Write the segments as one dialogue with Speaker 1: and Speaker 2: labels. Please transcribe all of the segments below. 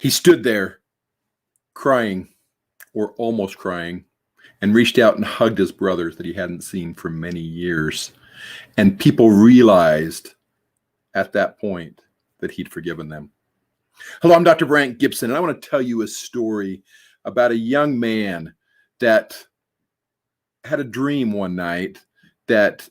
Speaker 1: He stood there crying, or almost crying, and reached out and hugged his brothers that he hadn't seen for many years. And people realized at that point that he'd forgiven them. Hello, I'm Dr. Brandt Gibson, and I want to tell you a story about a young man that had a dream one night that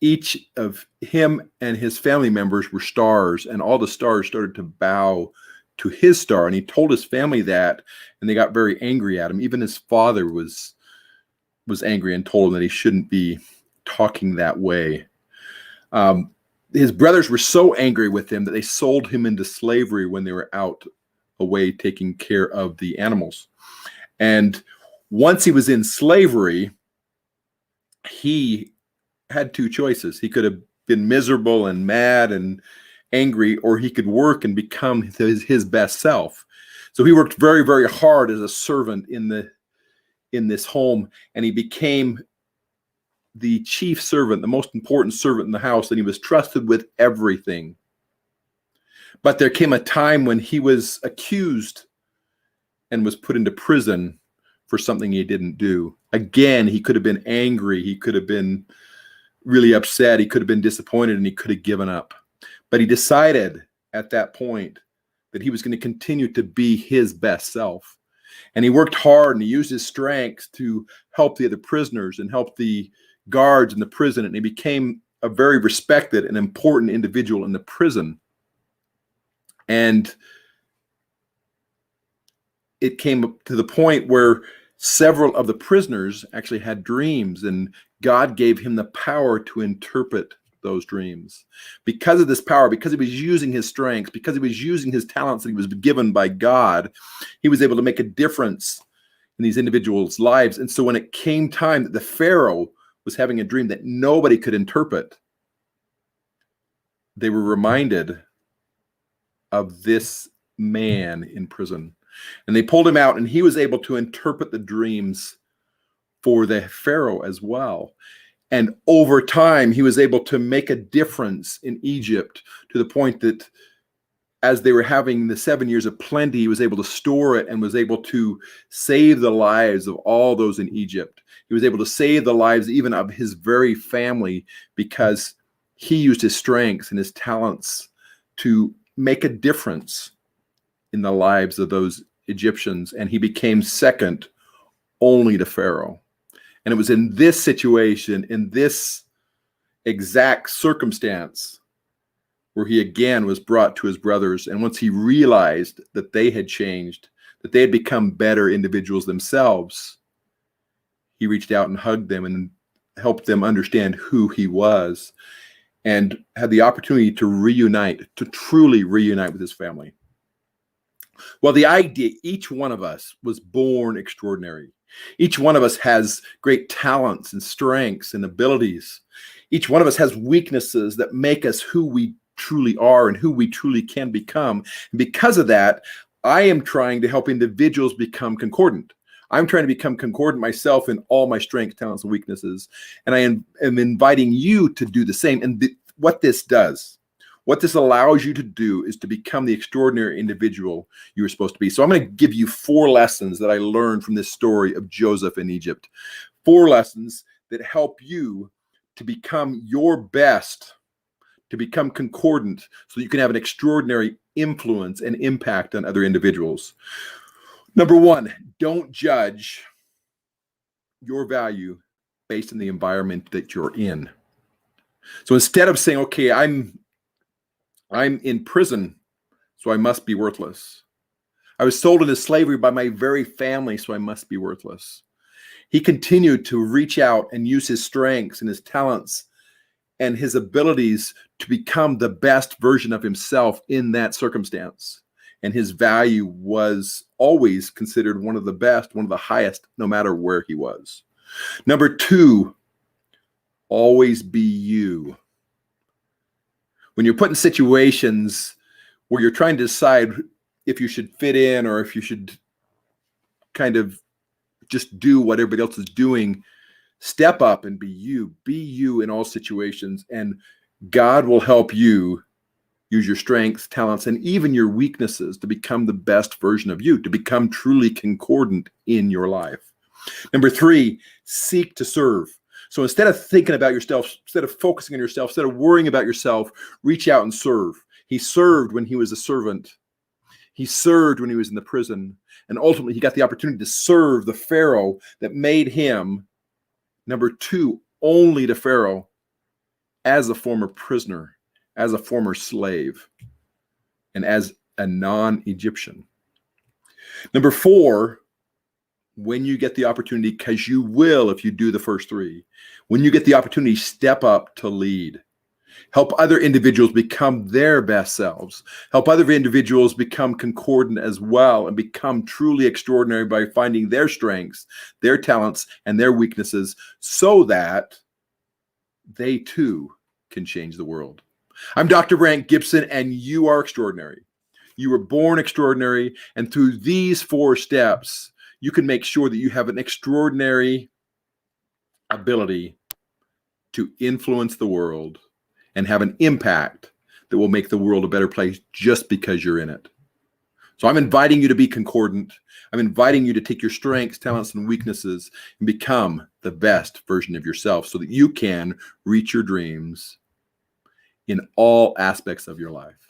Speaker 1: each of him and his family members were stars, and all the stars started to bow to his star. And he told his family that, and they got very angry at him. Even his father was angry and told him that he shouldn't be talking that way. His brothers were so angry with him that they sold him into slavery when they were out away taking care of the animals. And once he was in slavery, he had two choices. He could have been miserable and mad and angry, or he could work and become his best self. So he worked very, very hard as a servant in this home, and he became the chief servant, the most important servant in the house, and he was trusted with everything. But there came a time when he was accused and was put into prison for something he didn't do. Again, he could have been angry, he could have been really upset, he could have been disappointed, and he could have given up. But he decided at that point that he was going to continue to be his best self. And he worked hard, and he used his strengths to help the other prisoners and help the guards in the prison, and he became a very respected and important individual in the prison. And it came up to the point where several of the prisoners actually had dreams, and God gave him the power to interpret those dreams. Because of this power, because he was using his strengths, because he was using his talents that he was given by God, he was able to make a difference in these individuals' lives. And so when it came time that the Pharaoh was having a dream that nobody could interpret, they were reminded of this man in prison. And they pulled him out, and he was able to interpret the dreams for the Pharaoh as well. And over time, he was able to make a difference in Egypt to the point that as they were having the 7 years of plenty, he was able to store it and was able to save the lives of all those in Egypt. He was able to save the lives even of his very family because he used his strengths and his talents to make a difference in the lives of those Egyptians. And he became second only to Pharaoh. And it was in this situation, in this exact circumstance, where he again was brought to his brothers. And once he realized that they had changed, that they had become better individuals themselves, he reached out and hugged them and helped them understand who he was, and had the opportunity to reunite, to truly reunite with his family. Well, the idea, each one of us was born extraordinary. Each one of us has great talents and strengths and abilities. Each one of us has weaknesses that make us who we truly are and who we truly can become. And because of that, I am trying to help individuals become concordant. I'm trying to become concordant myself in all my strengths, talents, and weaknesses. And I am inviting you to do the same. And what this does, what this allows you to do, is to become the extraordinary individual you were supposed to be. So I'm going to give you 4 lessons that I learned from this story of Joseph in Egypt. 4 lessons that help you to become your best, to become concordant, so you can have an extraordinary influence and impact on other individuals. Number 1, don't judge your value based on the environment that you're in. So instead of saying, okay, I'm in prison, so I must be worthless. I was sold into slavery by my very family, so I must be worthless. He continued to reach out and use his strengths and his talents and his abilities to become the best version of himself in that circumstance. And his value was always considered one of the best, one of the highest, no matter where he was. Number 2, always be you. When you're put in situations where you're trying to decide if you should fit in or if you should kind of just do what everybody else is doing, step up and be you. Be you in all situations, and God will help you Use your strengths, talents, and even your weaknesses to become the best version of you, to become truly concordant in your life. Number 3, seek to serve. So instead of thinking about yourself, instead of focusing on yourself, instead of worrying about yourself, reach out and serve. He served when he was a servant. He served when he was in the prison. And ultimately, he got the opportunity to serve the Pharaoh that made him, number 2, only to Pharaoh as a former prisoner, as a former slave, and as a non-Egyptian. Number 4, when you get the opportunity, because you will if you do the first 3, when you get the opportunity, step up to lead. Help other individuals become their best selves. Help other individuals become concordant as well and become truly extraordinary by finding their strengths, their talents, and their weaknesses so that they too can change the world. I'm Dr. Brandt Gibson, and you are extraordinary. You were born extraordinary, and through these 4 steps, you can make sure that you have an extraordinary ability to influence the world and have an impact that will make the world a better place just because you're in it. So I'm inviting you to be concordant. I'm inviting you to take your strengths, talents, and weaknesses and become the best version of yourself so that you can reach your dreams in all aspects of your life.